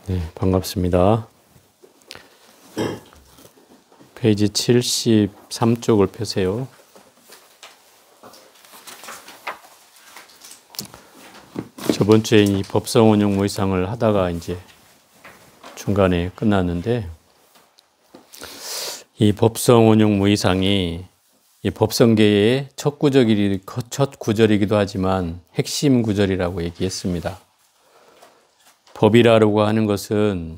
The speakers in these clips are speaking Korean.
네, 반갑습니다. 페이지 73쪽을 펴세요. 저번 주에 이 법성원용 모의상을 하다가 이제 중간에 끝났는데, 이 법성원용 모의상이 이 법성계의 첫 구절이기도 하지만 핵심 구절이라고 얘기했습니다. 법이라고 하는 것은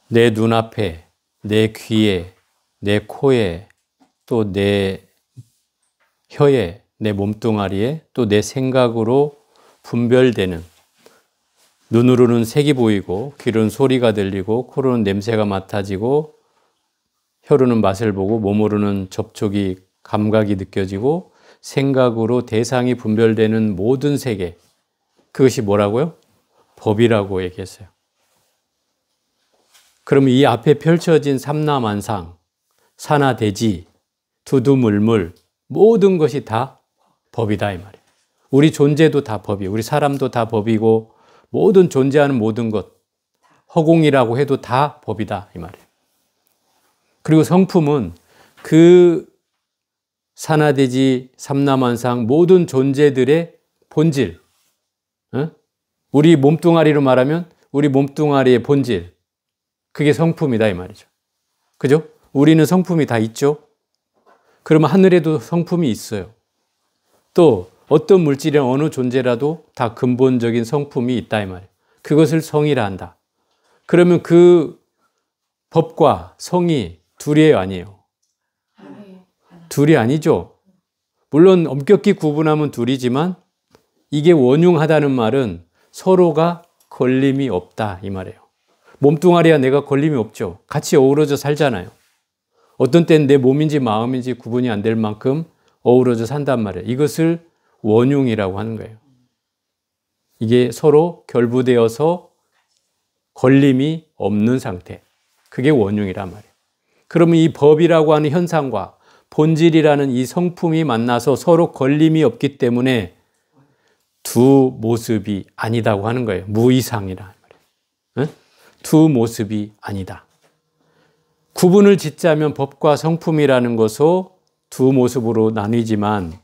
내 눈앞에, 내 귀에, 내 코에, 또 내 혀에, 내 몸뚱아리에, 또 내 생각으로 분별되는, 눈으로는 색이 보이고, 귀로는 소리가 들리고, 코로는 냄새가 맡아지고, 혀로는 맛을 보고, 몸으로는 접촉이, 감각이 느껴지고, 생각으로 대상이 분별되는 모든 세계, 그것이 뭐라고요? 법이라고 얘기했어요. 그러면 이 앞에 펼쳐진 삼라만상, 산하대지, 두두물물, 모든 것이 다 법이다 이 말이에요. 우리 존재도 다 법이에요. 우리 사람도 다 법이고, 모든 존재하는 모든 것, 허공이라고 해도 다 법이다 이 말이에요. 그리고 성품은 그 산하대지, 삼라만상 모든 존재들의 본질, 우리 몸뚱아리로 말하면 우리 몸뚱아리의 본질, 그게 성품이다 이 말이죠. 그죠? 우리는 성품이 다 있죠. 그러면 하늘에도 성품이 있어요. 또 어떤 물질이나 어느 존재라도 다 근본적인 성품이 있다 이 말이에요. 그것을 성이라 한다. 그러면 그 법과 성이 둘이에요, 아니에요? 둘이 아니죠. 물론 엄격히 구분하면 둘이지만 이게 원흉하다는 말은 서로가 걸림이 없다 이 말이에요. 몸뚱아리와 내가 걸림이 없죠. 같이 어우러져 살잖아요. 어떤 때는 내 몸인지 마음인지 구분이 안 될 만큼 어우러져 산단 말이에요. 이것을 원흉이라고 하는 거예요. 이게 서로 결부되어서 걸림이 없는 상태. 그게 원흉이란 말이에요. 그러면 이 법이라고 하는 현상과 본질이라는 이 성품이 만나서 서로 걸림이 없기 때문에 두 모습이 아니다고 하는 거예요. 무이상이라 말이에요. 두 모습이 아니다. 구분을 짓자면 법과 성품이라는 것도 두 모습으로 나뉘지만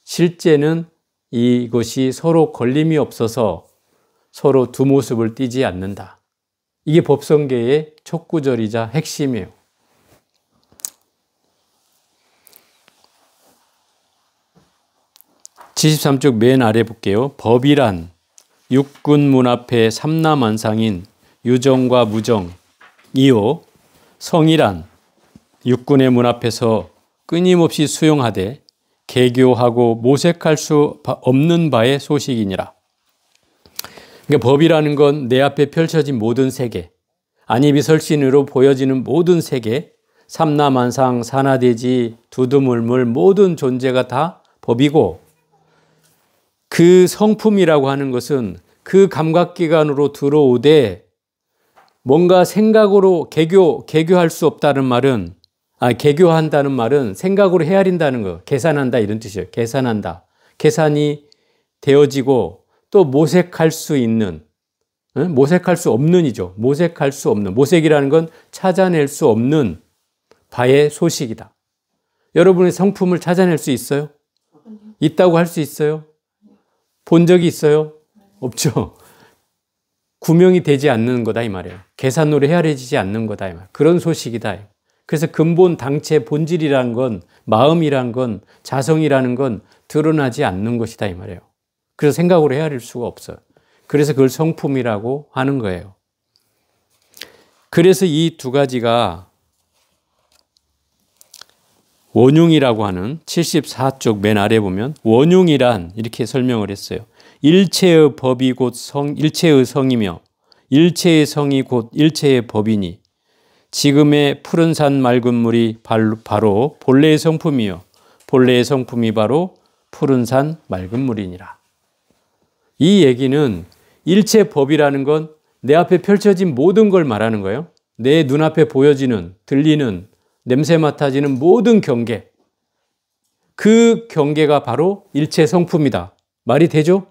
실제는 이것이 서로 걸림이 없어서 서로 두 모습을 띠지 않는다. 이게 법성계의 첫 구절이자 핵심이에요. (73쪽) 맨 아래 볼게요. 법이란 육군 문 앞에 삼라만상인 유정과 무정이요, 성이란 육군의 문 앞에서 끊임없이 수용하되 개교하고 모색할 수 없는 바의 소식이니라. 그러니까 법이라는 건 내 앞에 펼쳐진 모든 세계, 안이비설신으로 보여지는 모든 세계, 삼라만상, 산하대지, 두두물물 모든 존재가 다 법이고, 그 성품이라고 하는 것은 그 감각기관으로 들어오되 뭔가 생각으로 개교할 수 없다는 말은, 개교한다는 말은 생각으로 헤아린다는 거, 계산한다 이런 뜻이에요. 계산한다. 계산이 되어지고 또 모색할 수 있는, 모색할 수 없는이죠. 모색할 수 없는. 모색이라는 건 찾아낼 수 없는 바의 소식이다. 여러분의 성품을 찾아낼 수 있어요? 있다고 할 수 있어요? 본 적이 있어요? 없죠. 구명이 되지 않는 거다 이 말이에요. 계산으로 헤아려지지 않는 거다 이 말. 그런 소식이다. 그래서 근본 당체 본질이라는 건, 마음이라는 건, 자성이라는 건 드러나지 않는 것이다 이 말이에요. 그래서 생각으로 헤아릴 수가 없어요. 그래서 그걸 성품이라고 하는 거예요. 그래서 이 두 가지가 원흉이라고 하는 74쪽 맨 아래 보면 원흉이란 이렇게 설명을 했어요. 일체의 법이 곧 일체의 성이며 일체의 성이 곧 일체의 법이니 지금의 푸른 산 맑은 물이 바로 본래의 성품이요 본래의 성품이 바로 푸른 산 맑은 물이니라. 이 얘기는 일체 법이라는 건 내 앞에 펼쳐진 모든 걸 말하는 거예요. 내 눈앞에 보여지는, 들리는, 냄새 맡아지는 모든 경계, 그 경계가 바로 일체 성품이다. 말이 되죠?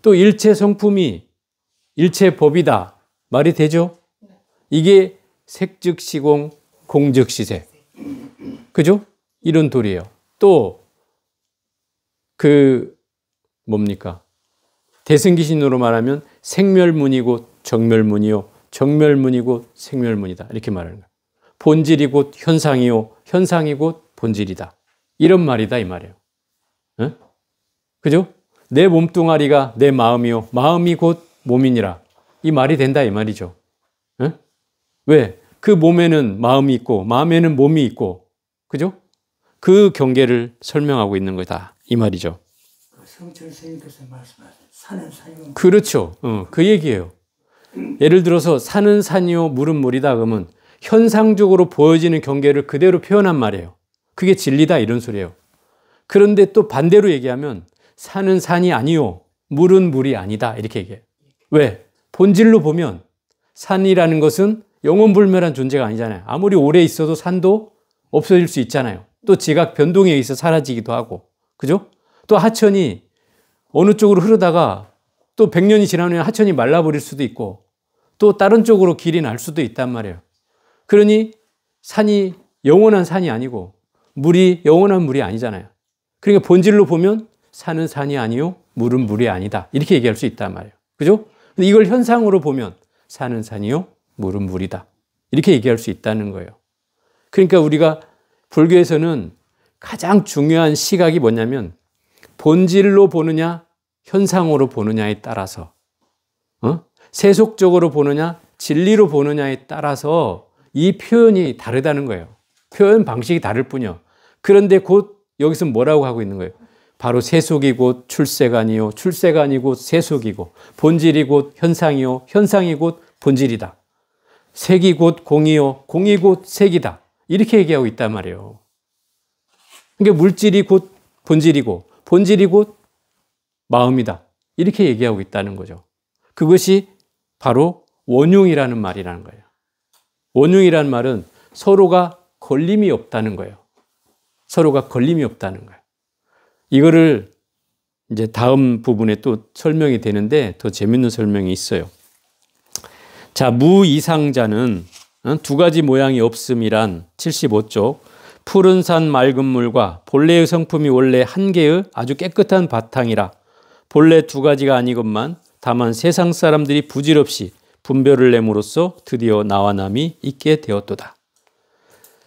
또 일체 성품이 일체 법이다. 말이 되죠? 이게 색즉시공, 공즉시색. 그죠? 이런 도리예요. 또 뭡니까? 대승기신으로 말하면 생멸문이고 정멸문이요. 정멸문이고 생멸문이다. 이렇게 말하는 거예요. 본질이 곧 현상이요. 현상이 곧 본질이다. 이런 말이다 이 말이에요. 응? 그죠? 내 몸뚱아리가 내 마음이요. 마음이 곧 몸이니라. 이 말이 된다 이 말이죠. 응? 왜? 그 몸에는 마음이 있고 마음에는 몸이 있고 그죠? 그 경계를 설명하고 있는 거다 이 말이죠. 성철 스님께서 말씀하신 산은 산이고 그렇죠. 그 얘기예요. 예를 들어서 산은 산이요 물은 물이다 그러면 현상적으로 보여지는 경계를 그대로 표현한 말이에요. 그게 진리다 이런 소리예요. 그런데 또 반대로 얘기하면 산은 산이 아니요 물은 물이 아니다 이렇게 얘기해요. 왜? 본질로 보면 산이라는 것은 영원불멸한 존재가 아니잖아요. 아무리 오래 있어도 산도 없어질 수 있잖아요. 또 지각 변동에 의해서 사라지기도 하고 그죠? 또 하천이 어느 쪽으로 흐르다가 또 100년이 지나면 하천이 말라버릴 수도 있고 또 다른 쪽으로 길이 날 수도 있단 말이에요. 그러니 산이 영원한 산이 아니고 물이 영원한 물이 아니잖아요. 그러니까 본질로 보면 산은 산이 아니요 물은 물이 아니다 이렇게 얘기할 수 있단 말이에요. 그죠? 근데 이걸 현상으로 보면 산은 산이요 물은 물이다 이렇게 얘기할 수 있다는 거예요. 그러니까 우리가 불교에서는 가장 중요한 시각이 뭐냐면 본질로 보느냐 현상으로 보느냐에 따라서 세속적으로 보느냐 진리로 보느냐에 따라서 이 표현이 다르다는 거예요. 표현 방식이 다를 뿐이요. 그런데 곧 여기서 뭐라고 하고 있는 거예요? 바로 세속이 곧 출세가 아니요 출세가 아니고 세속이고 본질이 곧 현상이요 현상이 곧 본질이다. 색이 곧 공이요 공이 곧 색이다. 이렇게 얘기하고 있단 말이에요. 그러니까 물질이 곧 본질이고 본질이 곧 마음이다. 이렇게 얘기하고 있다는 거죠. 그것이 바로 원흉이라는 말이라는 거예요. 원흉이라는 말은 서로가 걸림이 없다는 거예요. 서로가 걸림이 없다는 거예요. 이거를 이제 다음 부분에 또 설명이 되는데 더 재밌는 설명이 있어요. 자, 무이상자는 두 가지 모양이 없음이란 75쪽 푸른 산 맑은 물과 본래의 성품이 원래 한 개의 아주 깨끗한 바탕이라 본래 두 가지가 아니건만 다만 세상 사람들이 부질없이 분별을 내므로써 드디어 나와 남이 있게 되었도다.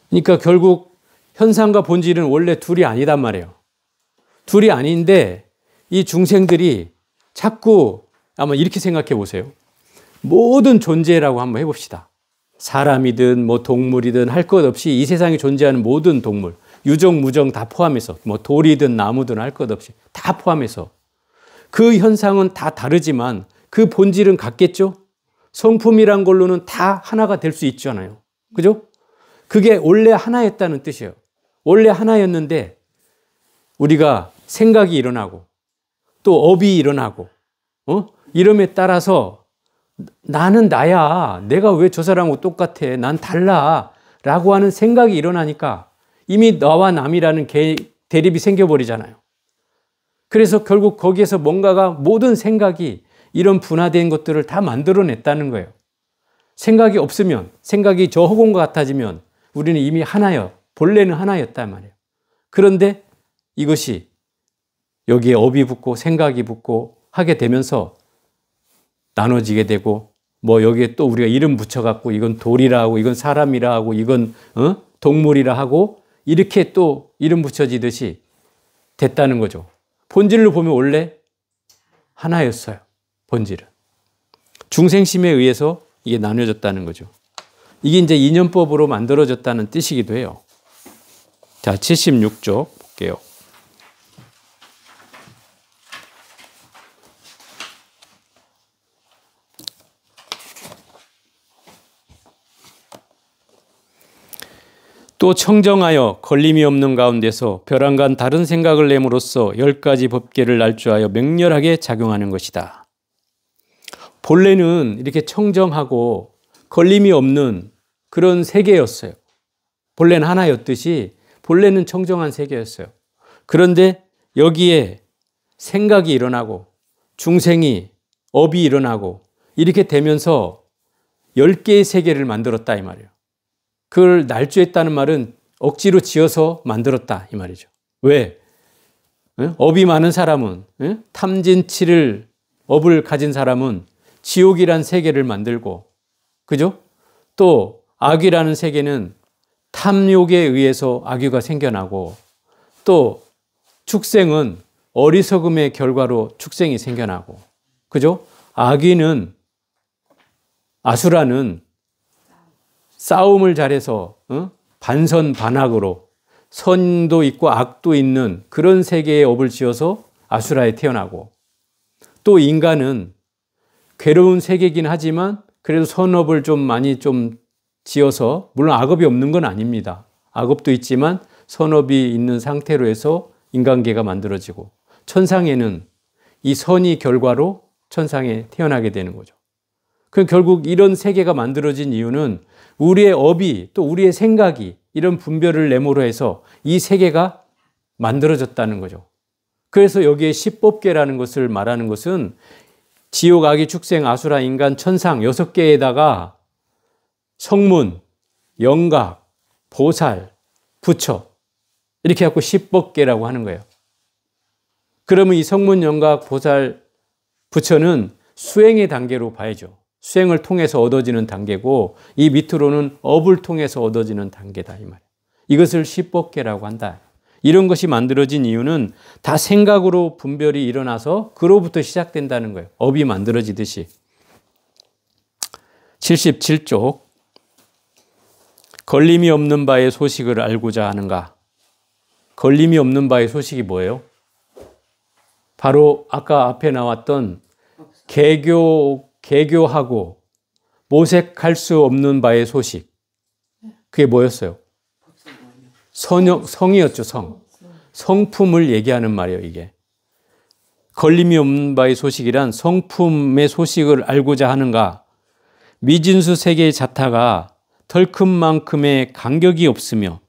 그러니까 결국 현상과 본질은 원래 둘이 아니단 말이에요. 둘이 아닌데 이 중생들이 자꾸 아마 이렇게 생각해 보세요. 모든 존재라고 한번 해봅시다. 사람이든 뭐 동물이든 할 것 없이 이 세상에 존재하는 모든 동물, 유정, 무정 다 포함해서 뭐 돌이든 나무든 할 것 없이 다 포함해서 그 현상은 다 다르지만 그 본질은 같겠죠? 성품이란 걸로는 다 하나가 될 수 있잖아요. 그죠? 그게 원래 하나였다는 뜻이에요. 원래 하나였는데 우리가 생각이 일어나고 또 업이 일어나고 이름에 따라서 나는 나야. 내가 왜 저 사람하고 똑같아. 난 달라. 라고 하는 생각이 일어나니까 이미 나와 남이라는 대립이 생겨버리잖아요. 그래서 결국 거기에서 뭔가가 모든 생각이 이런 분화된 것들을 다 만들어냈다는 거예요. 생각이 없으면 생각이 저 허공과 같아지면 우리는 이미 하나요. 본래는 하나였단 말이에요. 그런데 이것이 여기에 업이 붙고 생각이 붙고 하게 되면서 나눠지게 되고 뭐 여기에 또 우리가 이름 붙여갖고 이건 돌이라 하고 이건 사람이라 하고 이건 동물이라 하고 이렇게 또 이름 붙여지듯이 됐다는 거죠. 본질로 보면 원래 하나였어요. 본질은. 중생심에 의해서 이게 나눠졌다는 거죠. 이게 이제 인연법으로 만들어졌다는 뜻이기도 해요. 자, 76쪽 볼게요. 또 청정하여 걸림이 없는 가운데서 벼랑간 다른 생각을 내므로써 10가지 법계를 날조하여 맹렬하게 작용하는 것이다. 본래는 이렇게 청정하고 걸림이 없는 그런 세계였어요. 본래는 하나였듯이 본래는 청정한 세계였어요. 그런데 여기에 생각이 일어나고 중생이 업이 일어나고 이렇게 되면서 10개의 세계를 만들었다 이 말이에요. 그걸 날조했다는 말은 억지로 지어서 만들었다 이 말이죠. 왜? 업이 많은 사람은, 탐진치를 업을 가진 사람은 지옥이란 세계를 만들고, 그죠? 또 악이라는 세계는 탐욕에 의해서 악유가 생겨나고, 또 축생은 어리석음의 결과로 축생이 생겨나고, 그죠? 악인은, 아수라는 싸움을 잘해서 반선반악으로 선도 있고 악도 있는 그런 세계의 업을 지어서 아수라에 태어나고, 또 인간은 괴로운 세계이긴 하지만 그래도 선업을 좀 많이 좀 지어서, 물론 악업이 없는 건 아닙니다. 악업도 있지만 선업이 있는 상태로 해서 인간계가 만들어지고, 천상에는 이 선이 결과로 천상에 태어나게 되는 거죠. 그럼 결국 이런 세계가 만들어진 이유는 우리의 업이, 또 우리의 생각이 이런 분별을 내모로 해서 이 세계가 만들어졌다는 거죠. 그래서 여기에 십법계라는 것을 말하는 것은 지옥, 악의, 축생, 아수라, 인간, 천상 6개에다가 성문, 영각, 보살, 부처 이렇게 해갖고 십법계라고 하는 거예요. 그러면 이 성문, 영각, 보살, 부처는 수행의 단계로 봐야죠. 수행을 통해서 얻어지는 단계고, 이 밑으로는 업을 통해서 얻어지는 단계다 이 말이에요. 이것을 십법계라고 한다. 이런 것이 만들어진 이유는 다 생각으로 분별이 일어나서 그로부터 시작된다는 거예요. 업이 만들어지듯이. 77쪽. 걸림이 없는 바의 소식을 알고자 하는가? 걸림이 없는 바의 소식이 뭐예요? 바로 아까 앞에 나왔던 개교하고 모색할 수 없는 바의 소식. 그게 뭐였어요? 성이었죠, 성. 성품을 얘기하는 말이에요, 이게. 걸림이 없는 바의 소식이란 성품의 소식을 알고자 하는가? 미진수 세계의 자타가 털큰만큼의 간격이 없으며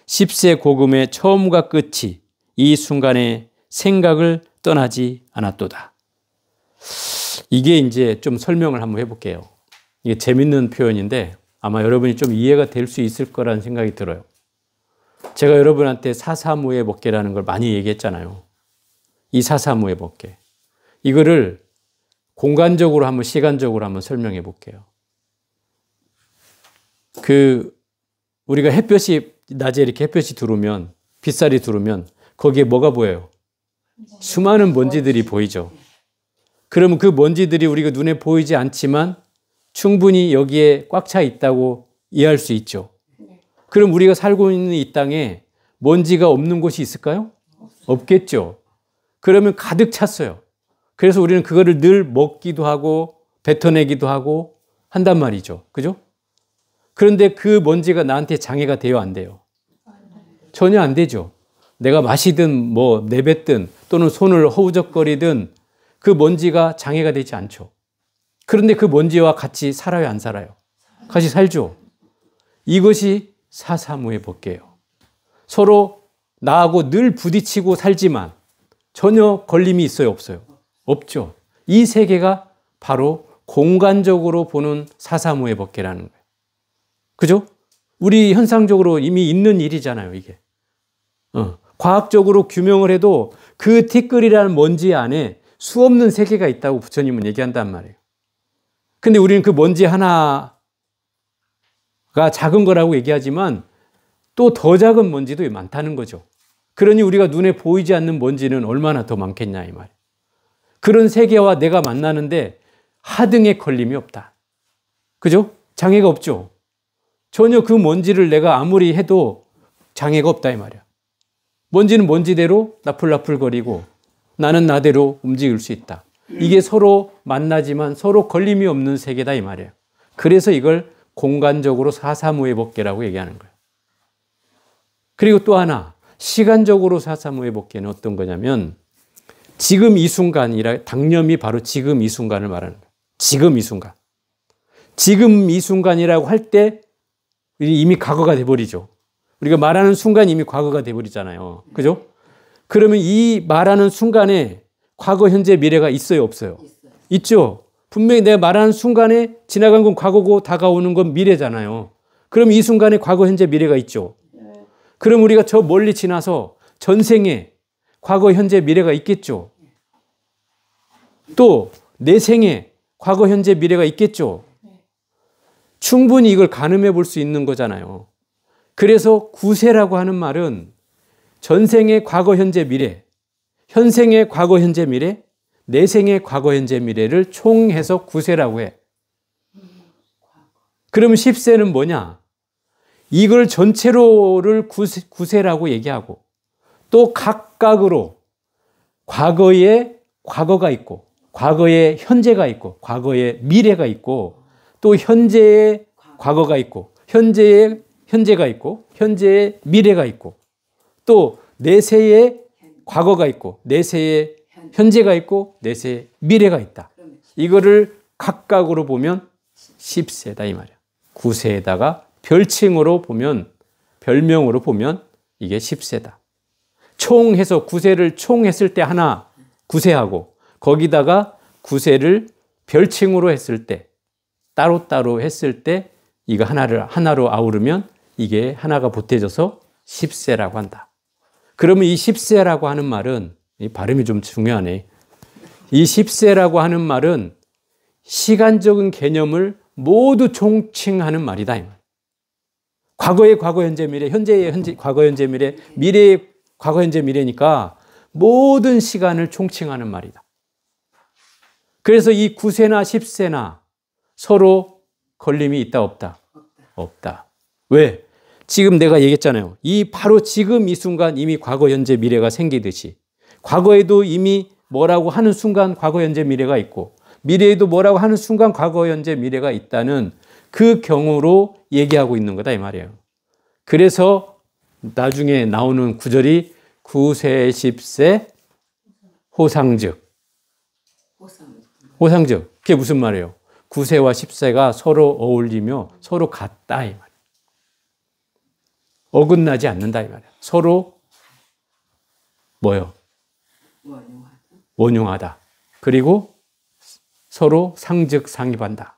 10세 고금의 처음과 끝이 이 순간에 생각을 떠나지 않았도다. 이게 이제 좀 설명을 한번 해볼게요. 이게 재밌는 표현인데 아마 여러분이 좀 이해가 될 수 있을 거라는 생각이 들어요. 제가 여러분한테 사사무의 법계라는 걸 많이 얘기했잖아요. 이 사사무의 법계. 이거를 공간적으로 한번, 시간적으로 한번 설명해 볼게요. 우리가 햇볕이, 낮에 이렇게 햇볕이 들어오면, 빗살이 들어오면 거기에 뭐가 보여요? 수많은 먼지들이 보이죠. 그러면 그 먼지들이 우리가 눈에 보이지 않지만 충분히 여기에 꽉 차 있다고 이해할 수 있죠. 그럼 우리가 살고 있는 이 땅에 먼지가 없는 곳이 있을까요? 없겠죠. 그러면 가득 찼어요. 그래서 우리는 그거를 늘 먹기도 하고 뱉어내기도 하고 한단 말이죠. 그죠? 그런데 그 먼지가 나한테 장애가 돼요, 안 돼요? 전혀 안 되죠. 내가 마시든 뭐 내뱉든 또는 손을 허우적거리든 그 먼지가 장애가 되지 않죠. 그런데 그 먼지와 같이 살아요, 안 살아요? 같이 살죠. 이것이 사사무의 법계예요. 서로 나하고 늘 부딪히고 살지만 전혀 걸림이 있어요, 없어요? 없죠. 이 세계가 바로 공간적으로 보는 사사무의 법계라는 거예요. 그죠? 우리 현상적으로 이미 있는 일이잖아요, 이게. 과학적으로 규명을 해도 그 티끌이라는 먼지 안에 수없는 세계가 있다고 부처님은 얘기한단 말이에요. 근데 우리는 그 먼지 하나가 작은 거라고 얘기하지만 또 더 작은 먼지도 많다는 거죠. 그러니 우리가 눈에 보이지 않는 먼지는 얼마나 더 많겠냐 이 말이에요. 그런 세계와 내가 만나는데 하등의 걸림이 없다. 그죠? 장애가 없죠. 전혀 그 먼지를 내가 아무리 해도 장애가 없다 이 말이야. 먼지는 먼지대로 나풀나풀거리고 나는 나대로 움직일 수 있다. 이게 서로 만나지만 서로 걸림이 없는 세계다 이 말이에요. 그래서 이걸 공간적으로 사사무의 법계라고 얘기하는 거예요. 그리고 또 하나, 시간적으로 사사무의 법계는 어떤 거냐면 지금 이 순간이라, 당념이 바로 지금 이 순간을 말하는 거예요. 지금 이 순간. 지금 이 순간이라고 할 때 이미 과거가 돼버리죠. 우리가 말하는 순간 이미 과거가 돼버리잖아요. 그죠? 그러면 이 말하는 순간에 과거, 현재, 미래가 있어요, 없어요? 있어요. 있죠. 분명히 내가 말하는 순간에 지나간 건 과거고 다가오는 건 미래잖아요. 그럼 이 순간에 과거, 현재, 미래가 있죠. 그럼 우리가 저 멀리 지나서 전생에 과거, 현재, 미래가 있겠죠. 또 내 생에 과거, 현재, 미래가 있겠죠. 충분히 이걸 가늠해 볼 수 있는 거잖아요. 그래서 구세라고 하는 말은 전생의 과거, 현재, 미래, 현생의 과거, 현재, 미래, 내생의 과거, 현재, 미래를 총해서 구세라고 해. 그럼 10세는 뭐냐? 이걸 전체로를 구세라고 얘기하고 또 각각으로 과거에 과거가 있고 과거에 현재가 있고 과거에 미래가 있고 또 현재에 과거가 있고 현재에 현재가 있고 현재에 미래가 있고 또 내세에 과거가 있고 내세에 현재가 있고 내세에 미래가 있다. 이거를 각각으로 보면 10세다 이 말이야. 9세에다가 별칭으로 보면 별명으로 보면 이게 10세다. 총해서 9세를 총했을 때 하나 9세하고 거기다가 9세를 별칭으로 했을 때 따로따로 했을 때 이거 하나로 아우르면 이게 하나가 보태져서 10세라고 한다. 그러면 이 10세라고 하는 말은 이 발음이 좀 중요하네. 이 10세라고 하는 말은 시간적인 개념을 모두 총칭하는 말이다. 이 말. 과거의 과거, 현재, 미래, 현재의 현재, 과거, 현재, 미래, 미래의 과거, 현재, 미래니까 모든 시간을 총칭하는 말이다. 그래서 이 9세나 10세나 서로 걸림이 있다, 없다? 없다. 왜? 지금 내가 얘기했잖아요. 바로 지금 이 순간 이미 과거, 현재, 미래가 생기듯이 과거에도 이미 뭐라고 하는 순간 과거, 현재, 미래가 있고 미래에도 뭐라고 하는 순간 과거, 현재, 미래가 있다는 그 경우로 얘기하고 있는 거다 이 말이에요. 그래서 나중에 나오는 구절이 9세, 10세, 호상즉. 호상즉. 그게 무슨 말이에요? 9세와 10세가 서로 어울리며 서로 같다 이 말이에요. 어긋나지 않는다 이 말이에요. 서로 뭐요? 원용하다. 그리고 서로 상즉 상입한다.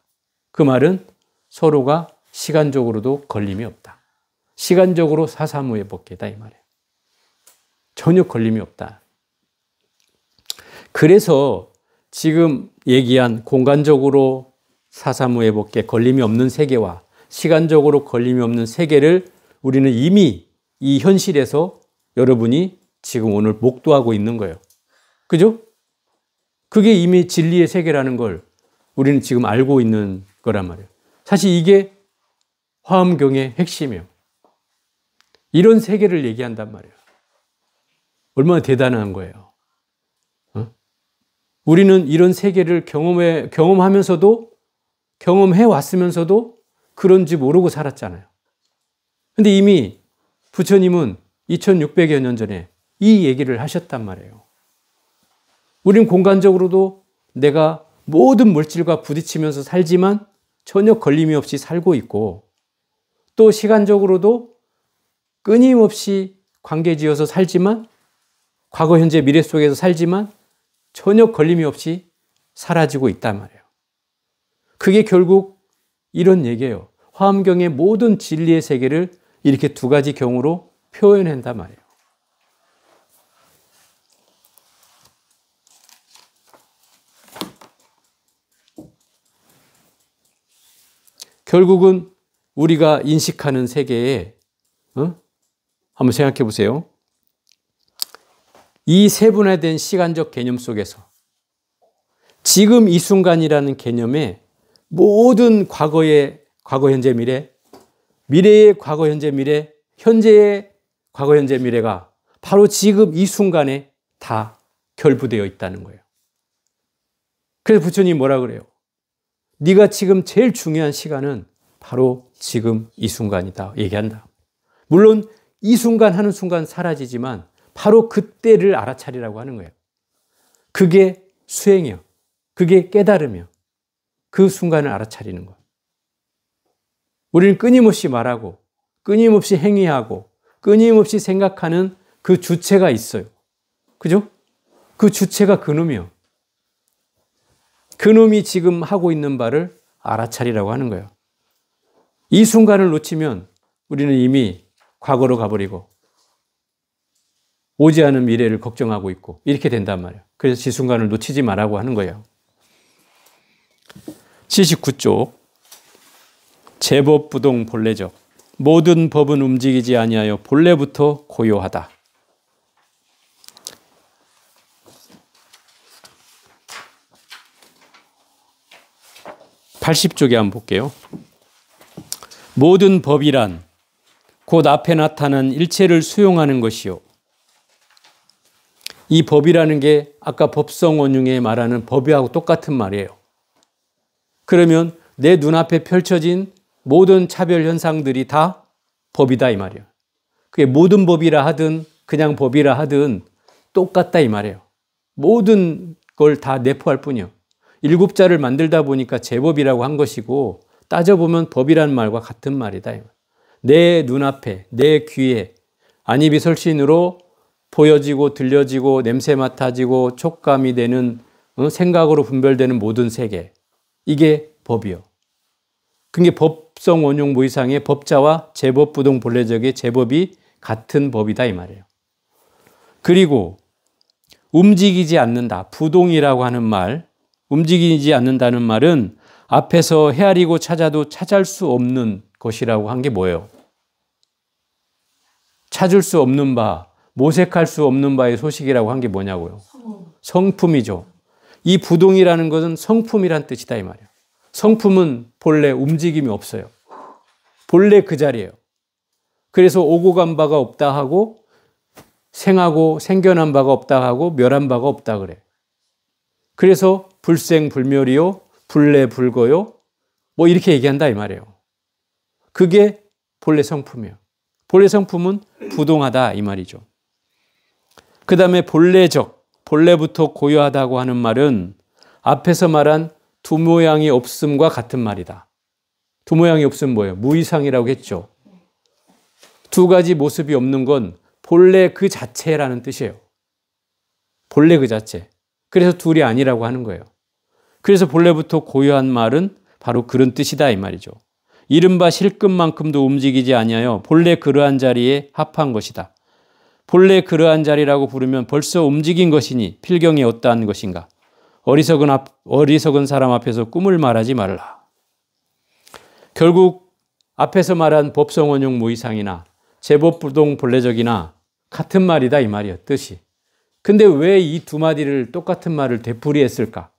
그 말은 서로가 시간적으로도 걸림이 없다. 시간적으로 사사무예법계다 이 말이에요. 전혀 걸림이 없다. 그래서 지금 얘기한 공간적으로 사사무예법계 걸림이 없는 세계와 시간적으로 걸림이 없는 세계를 우리는 이미 이 현실에서 여러분이 지금 오늘 목도하고 있는 거예요. 그죠? 그게 이미 진리의 세계라는 걸 우리는 지금 알고 있는 거란 말이에요. 사실 이게 화엄경의 핵심이에요. 이런 세계를 얘기한단 말이에요. 얼마나 대단한 거예요. 어? 우리는 이런 세계를 경험하면서도 경험해 왔으면서도 그런지 모르고 살았잖아요. 근데 이미 부처님은 2600여 년 전에 이 얘기를 하셨단 말이에요. 우린 공간적으로도 내가 모든 물질과 부딪히면서 살지만 전혀 걸림이 없이 살고 있고 또 시간적으로도 끊임없이 관계지어서 살지만 과거, 현재, 미래 속에서 살지만 전혀 걸림이 없이 사라지고 있단 말이에요. 그게 결국 이런 얘기예요. 화엄경의 모든 진리의 세계를 이렇게 두 가지 경우로 표현한단 말이에요. 결국은 우리가 인식하는 세계에 한번 생각해 보세요. 이 세분화된 시간적 개념 속에서 지금 이 순간이라는 개념에 모든 과거의 과거, 현재, 미래, 미래의 과거, 현재, 미래, 현재의 과거, 현재, 미래가 바로 지금 이 순간에 다 결부되어 있다는 거예요. 그래서 부처님이 뭐라 그래요? 네가 지금 제일 중요한 시간은 바로 지금 이 순간이다 얘기한다. 물론 이 순간 하는 순간 사라지지만 바로 그때를 알아차리라고 하는 거예요. 그게 수행이요. 그게 깨달으며 그 순간을 알아차리는 거예요. 우리는 끊임없이 말하고 끊임없이 행위하고 끊임없이 생각하는 그 주체가 있어요. 그죠? 그 주체가 그놈이요. 그놈이 지금 하고 있는 바를 알아차리라고 하는 거예요. 이 순간을 놓치면 우리는 이미 과거로 가버리고 오지 않은 미래를 걱정하고 있고 이렇게 된단 말이에요. 그래서 이 순간을 놓치지 말라고 하는 거예요. 79쪽 제법부동 본래적 모든 법은 움직이지 아니하여 본래부터 고요하다. 80쪽에 한번 볼게요. 모든 법이란 곧 앞에 나타난 일체를 수용하는 것이요. 이 법이라는 게 아까 법성원흉에 말하는 법이하고 똑같은 말이에요. 그러면 내 눈앞에 펼쳐진 모든 차별 현상들이 다 법이다 이 말이에요. 그게 모든 법이라 하든 그냥 법이라 하든 똑같다 이 말이에요. 모든 걸 다 내포할 뿐이요. 일곱자를 만들다 보니까 제법이라고 한 것이고 따져보면 법이라는 말과 같은 말이다. 내 눈앞에 내 귀에 안입이설신으로 보여지고 들려지고 냄새 맡아지고 촉감이 되는 생각으로 분별되는 모든 세계 이게 법이요. 그게 법성 원용 무이상의 법자와 제법 부동 본래적의 제법이 같은 법이다 이 말이에요. 그리고 움직이지 않는다. 부동이라고 하는 말 움직이지 않는다는 말은 앞에서 헤아리고 찾아도 찾을 수 없는 것이라고 한 게 뭐예요? 찾을 수 없는 바, 모색할 수 없는 바의 소식이라고 한 게 뭐냐고요? 성품이죠. 이 부동이라는 것은 성품이란 뜻이다 이 말이에요. 성품은 본래 움직임이 없어요. 본래 그 자리예요. 그래서 오고 간 바가 없다 하고 생하고 생겨난 바가 없다 하고 멸한 바가 없다 그래. 그래서 불생불멸이요, 불례불거요, 뭐 이렇게 얘기한다 이 말이에요. 그게 본래 성품이에요. 본래 성품은 부동하다 이 말이죠. 그 다음에 본래적, 본래부터 고요하다고 하는 말은 앞에서 말한 두 모양이 없음과 같은 말이다. 두 모양이 없음 뭐예요? 무이상이라고 했죠. 두 가지 모습이 없는 건 본래 그 자체라는 뜻이에요. 본래 그 자체. 그래서 둘이 아니라고 하는 거예요. 그래서 본래부터 고요한 말은 바로 그런 뜻이다 이 말이죠. 이른바 실끝만큼도 움직이지 아니하여 본래 그러한 자리에 합한 것이다. 본래 그러한 자리라고 부르면 벌써 움직인 것이니 필경이 어떠한 것인가. 어리석은 사람 앞에서 꿈을 말하지 말라. 결국 앞에서 말한 법성원용 무이상이나 제법부동 본래적이나 같은 말이다 이 말이에요. 뜻이. 근데 왜 이 두 마디를 똑같은 말을 되풀이했을까?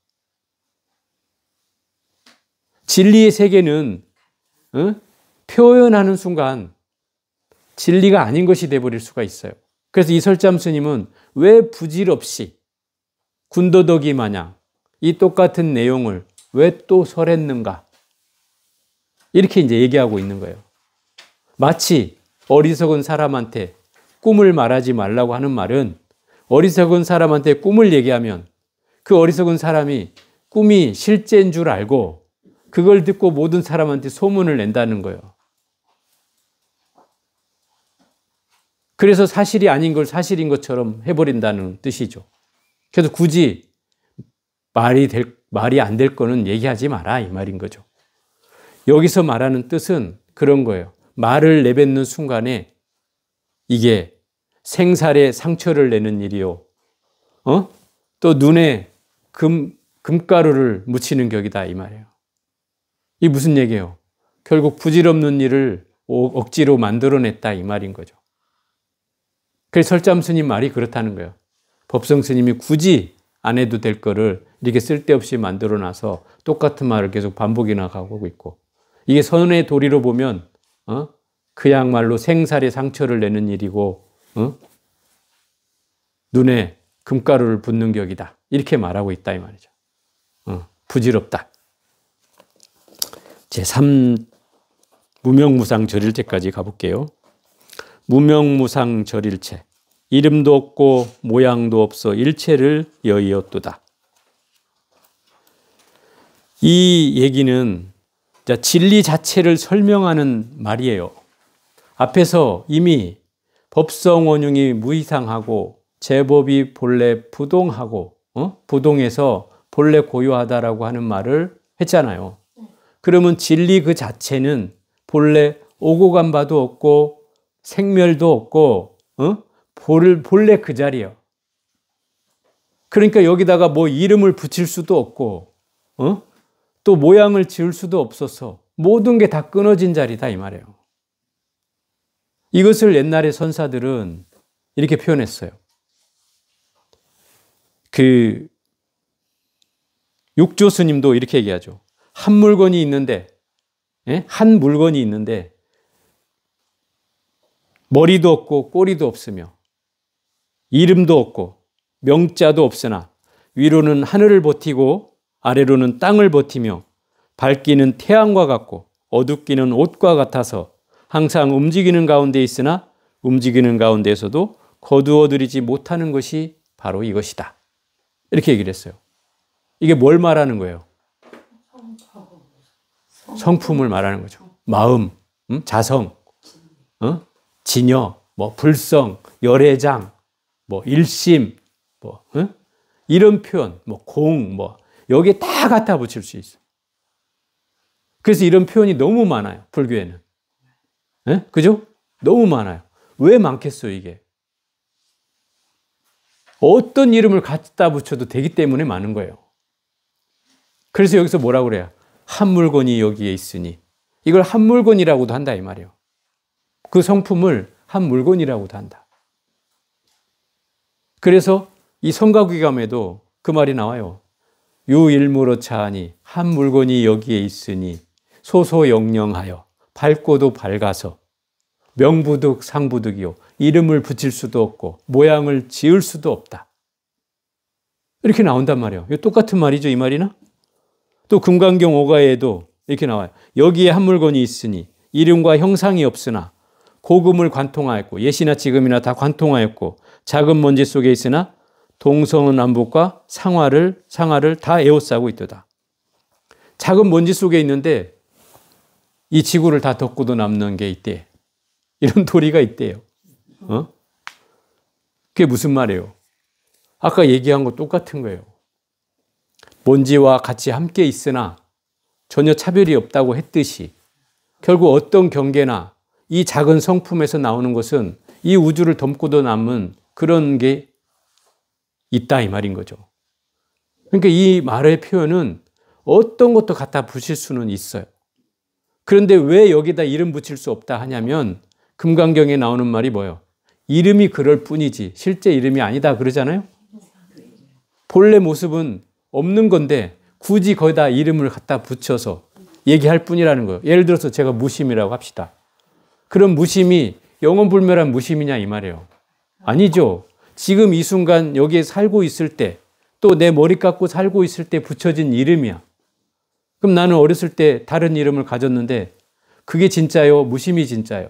진리의 세계는 표현하는 순간 진리가 아닌 것이 되어버릴 수가 있어요. 그래서 이설잠 스님은 왜 부질없이 군더더기 마냥 이 똑같은 내용을 왜 또 설했는가? 이렇게 이제 얘기하고 있는 거예요. 마치 어리석은 사람한테 꿈을 말하지 말라고 하는 말은 어리석은 사람한테 꿈을 얘기하면 그 어리석은 사람이 꿈이 실제인 줄 알고 그걸 듣고 모든 사람한테 소문을 낸다는 거예요. 그래서 사실이 아닌 걸 사실인 것처럼 해버린다는 뜻이죠. 그래서 굳이 말이 안 될 거는 얘기하지 마라 이 말인 거죠. 여기서 말하는 뜻은 그런 거예요. 말을 내뱉는 순간에 이게 생살에 상처를 내는 일이요. 또 눈에 금가루를 묻히는 격이다 이 말이에요. 이게 무슨 얘기예요? 결국 부질없는 일을 억지로 만들어냈다 이 말인 거죠. 그래서 설잠 스님 말이 그렇다는 거예요. 법성 스님이 굳이 안 해도 될 거를 이렇게 쓸데없이 만들어놔서 똑같은 말을 계속 반복이나 가고 있고 이게 선의 도리로 보면 그야말로 생살에 상처를 내는 일이고 눈에 금가루를 붓는 격이다. 이렇게 말하고 있다 이 말이죠. 부질없다. 제3 무명무상 절일체까지 가볼게요. 무명무상 절일체. 이름도 없고 모양도 없어 일체를 여의었도다. 이 얘기는 진리 자체를 설명하는 말이에요. 앞에서 이미 법성원흉이 무이상하고 제법이 본래 부동하고 부동해서 본래 고요하다라고 하는 말을 했잖아요. 그러면 진리 그 자체는 본래 오고 간 바도 없고 생멸도 없고 본래 그 자리예요. 그러니까 여기다가 뭐 이름을 붙일 수도 없고 또 모양을 지을 수도 없어서 모든 게 다 끊어진 자리다 이 말이에요. 이것을 옛날에 선사들은 이렇게 표현했어요. 그 육조 스님도 이렇게 얘기하죠. 한 물건이 있는데 머리도 없고 꼬리도 없으며 이름도 없고 명자도 없으나 위로는 하늘을 버티고 아래로는 땅을 버티며 밝기는 태양과 같고 어둡기는 옷과 같아서 항상 움직이는 가운데 있으나 움직이는 가운데에서도 거두어들이지 못하는 것이 바로 이것이다. 이렇게 얘기를 했어요. 이게 뭘 말하는 거예요? 성품을 말하는 거죠. 마음, 자성, 진여, 뭐 불성, 열애장, 뭐 일심, 뭐 이런 표현, 뭐 공, 뭐 여기에 다 갖다 붙일 수 있어요. 그래서 이런 표현이 너무 많아요. 불교에는. 그죠? 너무 많아요. 왜 많겠어요, 이게? 어떤 이름을 갖다 붙여도 되기 때문에 많은 거예요. 그래서 여기서 뭐라고 그래요? 한 물건이 여기에 있으니. 이걸 한 물건이라고도 한다 이 말이에요. 그 성품을 한 물건이라고도 한다. 그래서 이 성가귀감에도 그 말이 나와요. 유일무로 차하니 한 물건이 여기에 있으니 소소영령하여 밝고도 밝아서 명부득 상부득이요 이름을 붙일 수도 없고 모양을 지을 수도 없다. 이렇게 나온단 말이에요. 이거 똑같은 말이죠, 이 말이나? 또 금강경 오가에도 이렇게 나와요. 여기에 한 물건이 있으니 이름과 형상이 없으나 고금을 관통하였고 예시나 지금이나 다 관통하였고 작은 먼지 속에 있으나 동성은 남북과 상하를 다 에워싸고 있도다. 작은 먼지 속에 있는데 이 지구를 다 덮고도 남는 게 있대. 이런 도리가 있대요. 그게 무슨 말이에요? 아까 얘기한 거 똑같은 거예요. 먼지와 같이 함께 있으나 전혀 차별이 없다고 했듯이 결국 어떤 경계나 이 작은 성품에서 나오는 것은 이 우주를 덮고도 남은 그런 게 있다 이 말인 거죠. 그러니까 이 말의 표현은 어떤 것도 갖다 붙일 수는 있어요. 그런데 왜 여기다 이름 붙일 수 없다 하냐면 금강경에 나오는 말이 뭐예요? 이름이 그럴 뿐이지 실제 이름이 아니다 그러잖아요. 본래 모습은 없는 건데 굳이 거기다 이름을 갖다 붙여서 얘기할 뿐이라는 거예요. 예를 들어서 제가 무심이라고 합시다. 그럼 무심이 영원불멸한 무심이냐 이 말이에요. 아니죠. 지금 이 순간 여기에 살고 있을 때 또 내 머리 깎고 살고 있을 때 붙여진 이름이야. 그럼 나는 어렸을 때 다른 이름을 가졌는데 그게 진짜요? 무심이 진짜요?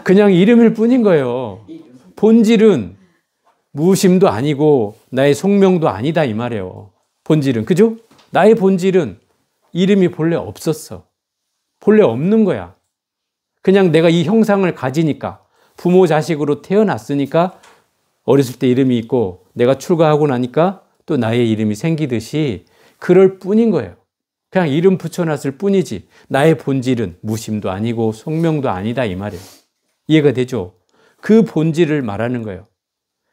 그냥 이름일 뿐인 거예요. 본질은 무심도 아니고 나의 속명도 아니다 이 말이에요. 본질은. 그죠? 나의 본질은 이름이 본래 없었어. 본래 없는 거야. 그냥 내가 이 형상을 가지니까 부모 자식으로 태어났으니까 어렸을 때 이름이 있고 내가 출가하고 나니까 또 나의 이름이 생기듯이 그럴 뿐인 거예요. 그냥 이름 붙여놨을 뿐이지 나의 본질은 무심도 아니고 속명도 아니다 이 말이에요. 이해가 되죠? 그 본질을 말하는 거예요.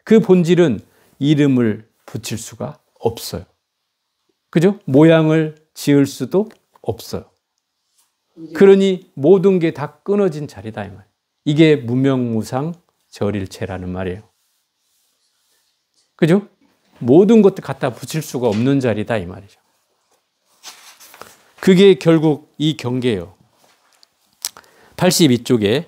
그 본질은 이름을 붙일 수가 없어요. 그죠? 모양을 지을 수도 없어요. 그러니 모든 게 다 끊어진 자리다 이 말이에요. 이게 무명무상 절일체라는 말이에요. 그죠? 모든 것도 갖다 붙일 수가 없는 자리다 이 말이죠. 그게 결국 이 경계예요. 82쪽에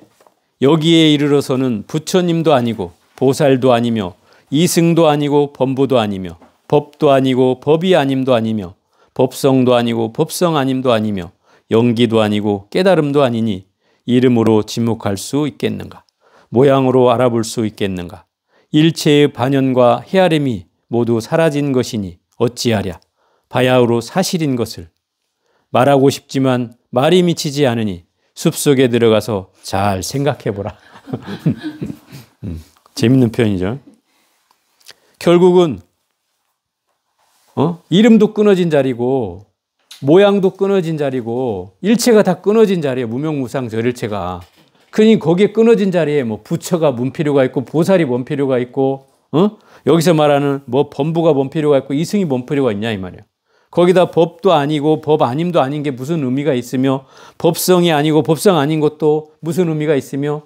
여기에 이르러서는 부처님도 아니고 보살도 아니며 이승도 아니고 범부도 아니며 법도 아니고 법이 아님도 아니며 법성도 아니고 법성 아님도 아니며 영기도 아니고 깨달음도 아니니 이름으로 지목할 수 있겠는가? 모양으로 알아볼 수 있겠는가? 일체의 반연과 헤아림이 모두 사라진 것이니 어찌하랴? 바야흐로 사실인 것을 말하고 싶지만 말이 미치지 않으니 숲속에 들어가서 잘 생각해 보라. 재밌는 표현이죠. 결국은 이름도 끊어진 자리고 모양도 끊어진 자리고 일체가 다 끊어진 자리에 무명무상 절일체가. 그러니 거기에 끊어진 자리에 뭐 부처가 뭔 필요가 있고 보살이 뭔 필요가 있고 여기서 말하는 뭐 범부가 뭔 필요가 있고 이승이 뭔 필요가 있냐 이 말이야. 거기다 법도 아니고 법 아님도 아닌 게 무슨 의미가 있으며 법성이 아니고 법성 아닌 것도 무슨 의미가 있으며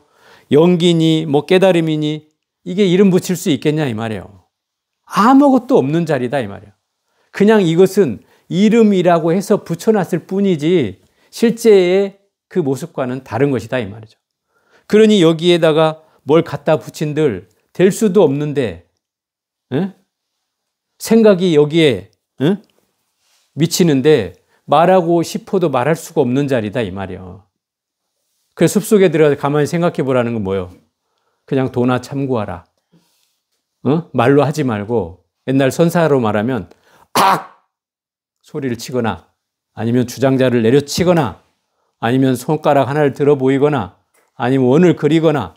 영기니 뭐 깨달음이니 이게 이름 붙일 수 있겠냐 이 말이에요. 아무것도 없는 자리다 이 말이에요. 그냥 이것은 이름이라고 해서 붙여놨을 뿐이지 실제의 그 모습과는 다른 것이다 이 말이죠. 그러니 여기에다가 뭘 갖다 붙인들 될 수도 없는데 생각이 여기에 미치는데 말하고 싶어도 말할 수가 없는 자리다 이 말이에요. 그래서 숲속에 들어가서 가만히 생각해 보라는 건 뭐예요? 그냥 도나 참고하라. 말로 하지 말고 옛날 선사로 말하면 악! 소리를 치거나 아니면 주장자를 내려치거나 아니면 손가락 하나를 들어 보이거나 아니면 원을 그리거나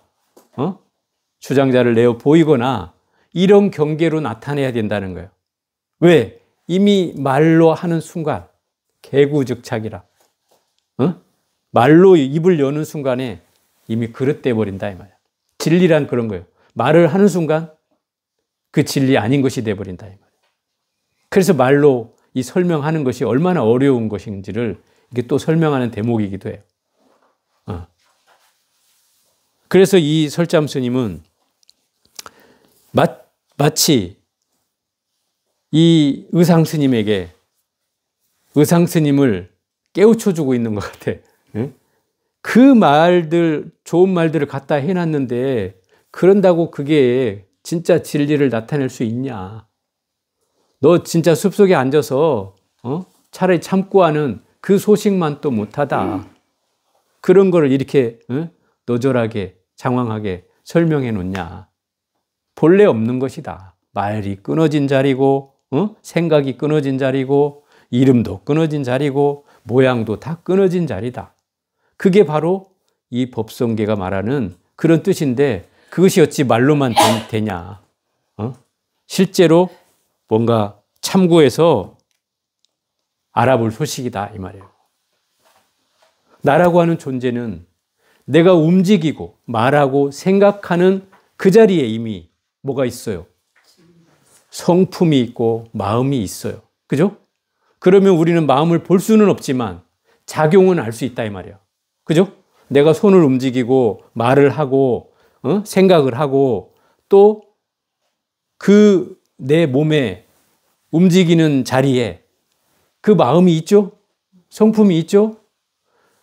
주장자를 내어 보이거나 이런 경계로 나타내야 된다는 거예요. 왜? 이미 말로 하는 순간 개구즉착이라. 말로 입을 여는 순간에 이미 그릇돼 버린다 이 말이야. 진리란 그런 거예요. 말을 하는 순간 그 진리 아닌 것이 돼 버린다 이 말이야. 그래서 말로 이 설명하는 것이 얼마나 어려운 것인지를 이게 또 설명하는 대목이기도 해요. 그래서 이 설잠 스님은 마치 이 의상 스님에게 의상 스님을 깨우쳐주고 있는 것 같아. 그 말들, 좋은 말들을 갖다 해놨는데 그런다고 그게 진짜 진리를 나타낼 수 있냐. 너 진짜 숲속에 앉아서 차라리 참고 하는 그 소식만 또 못하다. 그런 거를 이렇게 노절하게 장황하게 설명해 놓냐. 본래 없는 것이다. 말이 끊어진 자리고 생각이 끊어진 자리고 이름도 끊어진 자리고 모양도 다 끊어진 자리다. 그게 바로 이 법성계가 말하는 그런 뜻인데 그것이 어찌 말로만 되냐. 실제로 뭔가 참고해서 알아볼 소식이다 이 말이에요. 나라고 하는 존재는 내가 움직이고 말하고 생각하는 그 자리에 이미 뭐가 있어요? 성품이 있고 마음이 있어요. 그죠? 그러면 우리는 마음을 볼 수는 없지만 작용은 알 수 있다 이 말이에요. 그죠? 내가 손을 움직이고 말을 하고 생각을 하고 또 그 내 몸에 움직이는 자리에 그 마음이 있죠? 성품이 있죠?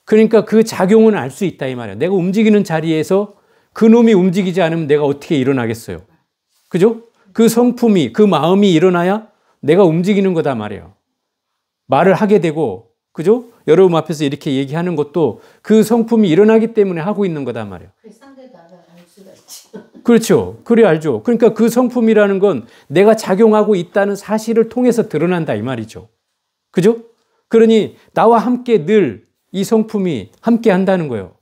그러니까 그 작용은 알 수 있다 이 말이에요. 내가 움직이는 자리에서 그 놈이 움직이지 않으면 내가 어떻게 일어나겠어요? 그죠? 그 성품이, 그 마음이 일어나야 내가 움직이는 거다 말이에요. 말을 하게 되고, 그죠? 여러분 앞에서 이렇게 얘기하는 것도 그 성품이 일어나기 때문에 하고 있는 거다 말이에요. 상대도 알 수가 있죠. 그렇죠. 그래 알죠. 그러니까 그 성품이라는 건 내가 작용하고 있다는 사실을 통해서 드러난다 이 말이죠. 그죠? 그러니 나와 함께 늘 이 성품이 함께 한다는 거예요.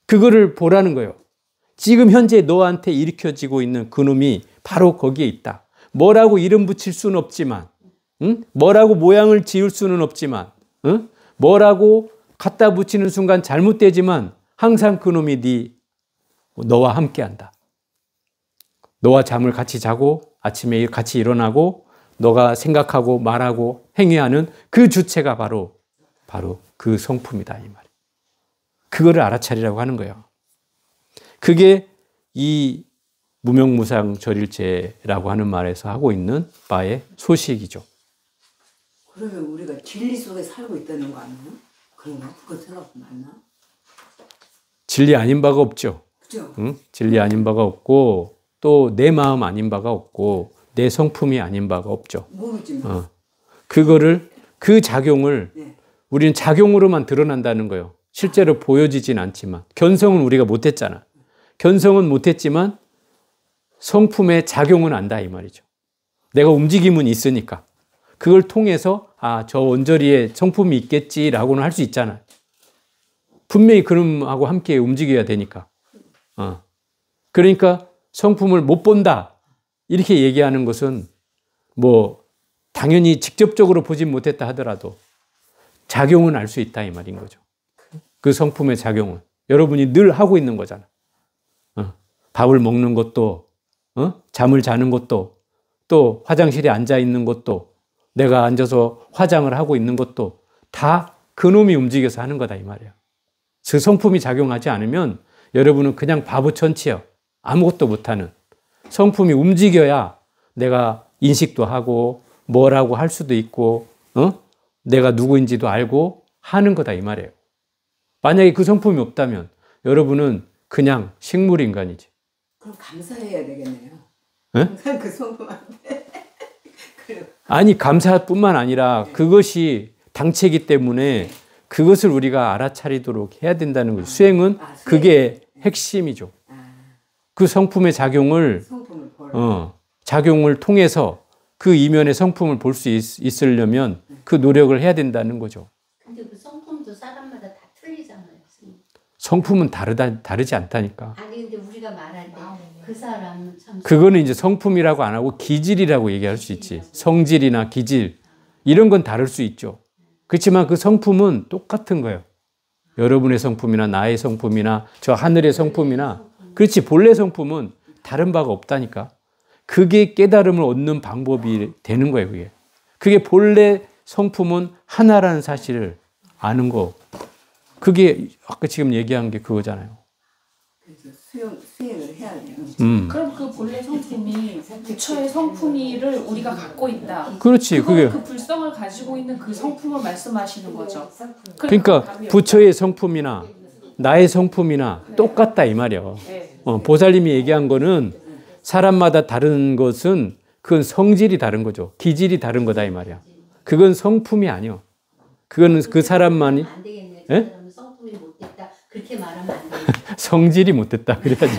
그거를 보라는 거예요. 지금 현재 너한테 일으켜지고 있는 그놈이 바로 거기에 있다. 뭐라고 이름 붙일 수는 없지만, 뭐라고 모양을 지을 수는 없지만, 뭐라고 갖다 붙이는 순간 잘못되지만 항상 그놈이 너와 함께 한다. 너와 잠을 같이 자고 아침에 같이 일어나고 너가 생각하고 말하고 행위하는 그 주체가 바로 그 성품이다 이 말이에요. 그거를 알아차리라고 하는 거예요. 그게 이 무명무상 절일제라고 하는 말에서 하고 있는 바의 소식이죠. 그러면 우리가 진리 속에 살고 있다는 거 아니에요? 그런가? 그거 생각 맞나? 진리 아닌 바가 없죠. 그죠? 응? 진리 아닌 바가 없고 또 내 마음 아닌 바가 없고 내 성품이 아닌 바가 없죠. 모르지만. 그거를 그 작용을 네. 우리는 작용으로만 드러난다는 거예요. 실제로 보여지진 않지만 견성은 우리가 못했잖아. 견성은 못했지만 성품의 작용은 안다 이 말이죠. 내가 움직임은 있으니까 그걸 통해서 저 언저리에 성품이 있겠지라고는 할 수 있잖아. 분명히 그놈하고 함께 움직여야 되니까. 그러니까 성품을 못 본다. 이렇게 얘기하는 것은 뭐 당연히 직접적으로 보진 못했다 하더라도 작용은 알 수 있다 이 말인 거죠. 그 성품의 작용은 여러분이 늘 하고 있는 거잖아. 밥을 먹는 것도, 잠을 자는 것도, 또 화장실에 앉아 있는 것도, 내가 앉아서 화장을 하고 있는 것도 다 그놈이 움직여서 하는 거다 이 말이야. 그 성품이 작용하지 않으면 여러분은 그냥 바보 천치예요. 아무것도 못하는. 성품이 움직여야 내가 인식도 하고 뭐라고 할 수도 있고 내가 누구인지도 알고 하는 거다 이 말이에요. 만약에 그 성품이 없다면 여러분은 그냥 식물인간이지. 그럼 감사해야 되겠네요. 네? 항상 그 성품한테. 아니 감사뿐만 아니라 그것이 당체이기 때문에 그것을 우리가 알아차리도록 해야 된다는 거죠. 수행은 그게 핵심이죠. 그 성품의 작용을 작용을 통해서 그 이면의 성품을 볼 수 있으려면 그 노력을 해야 된다는 거죠. 근데 그 성품도 사람마다 다 틀리잖아요. 성품은 다르지 않다니까. 아니 근데 우리가 말할 때 그 사람은 참 그거는 이제 성품이라고 안 하고 기질이라고 얘기할 수 있지. 성질이나 기질 이런 건 다를 수 있죠. 그렇지만 그 성품은 똑같은 거예요. 여러분의 성품이나 나의 성품이나 저 하늘의 성품이나 그렇지 본래 성품은 다른 바가 없다니까. 그게 깨달음을 얻는 방법이 되는 거예요. 그게 본래 성품은 하나라는 사실을 아는 거. 그게 아까 지금 얘기한 게 그거잖아요. 그래서 수행을 해야 돼요. 그럼 그 본래 성품이 부처의 성품이를 우리가 갖고 있다. 그렇지. 그게 그 불성을 가지고 있는 그 성품을 말씀하시는 거죠. 그러니까 부처의 성품이나 나의 성품이나 똑같다 이 말이야. 보살님이 얘기한 거는 사람마다 다른 것은 그건 성질이 다른 거죠. 기질이 다른 거다 이 말이야. 그건 성품이 아니요. 그거는 그 사람만이 안 되겠네. 예? 그 사람은 성품이 못됐다. 그렇게 말하면 안 돼. 성질이 못됐다 그래야지.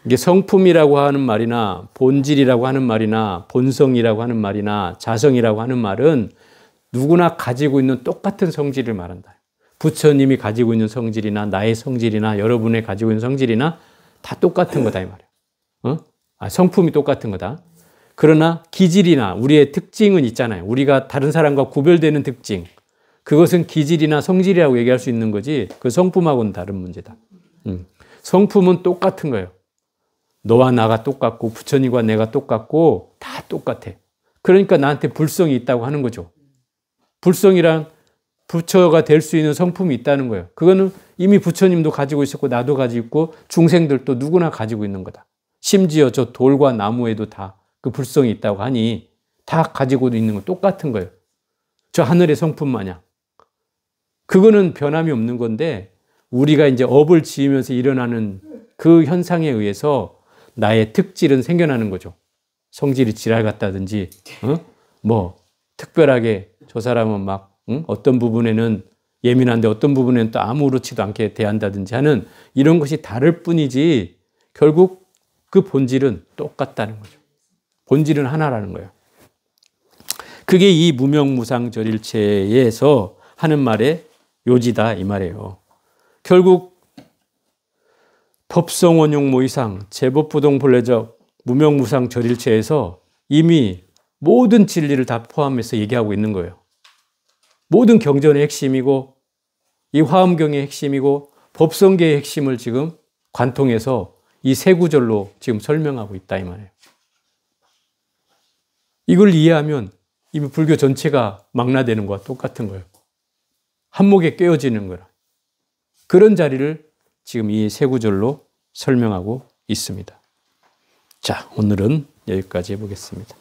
이게 성품이라고 하는 말이나 본질이라고 하는 말이나 본성이라고 하는 말이나 자성이라고 하는 말은 누구나 가지고 있는 똑같은 성질을 말한다. 부처님이 가지고 있는 성질이나 나의 성질이나 여러분의 가지고 있는 성질이나 다 똑같은 거다 이 말이야. 성품이 똑같은 거다. 그러나 기질이나 우리의 특징은 있잖아요. 우리가 다른 사람과 구별되는 특징. 그것은 기질이나 성질이라고 얘기할 수 있는 거지 그 성품하고는 다른 문제다. 성품은 똑같은 거예요. 너와 나가 똑같고 부처님과 내가 똑같고 다 똑같아. 그러니까 나한테 불성이 있다고 하는 거죠. 불성이란 부처가 될 수 있는 성품이 있다는 거예요. 그거는 이미 부처님도 가지고 있었고 나도 가지고 있고 중생들도 누구나 가지고 있는 거다. 심지어 저 돌과 나무에도 다 그 불성이 있다고 하니 다 가지고 있는 건 똑같은 거예요. 저 하늘의 성품 마냥. 그거는 변함이 없는 건데 우리가 이제 업을 지으면서 일어나는 그 현상에 의해서 나의 특질은 생겨나는 거죠. 성질이 지랄 같다든지, 뭐 특별하게 저 사람은 막 어떤 부분에는 예민한데 어떤 부분에는 또 아무렇지도 않게 대한다든지 하는 이런 것이 다를 뿐이지 결국 그 본질은 똑같다는 거죠. 본질은 하나라는 거예요. 그게 이 무명무상절일체에서 하는 말의 요지다 이 말이에요. 결국 법성원용모이상 제법부동본래적 무명무상절일체에서 이미 모든 진리를 다 포함해서 얘기하고 있는 거예요. 모든 경전의 핵심이고 이 화엄경의 핵심이고 법성계의 핵심을 지금 관통해서 이 세 구절로 지금 설명하고 있다 이 말이에요. 이걸 이해하면 이미 불교 전체가 망라되는 거와 똑같은 거예요. 한목에 꿰어지는 거라. 그런 자리를 지금 이 세 구절로 설명하고 있습니다. 자, 오늘은 여기까지 해보겠습니다.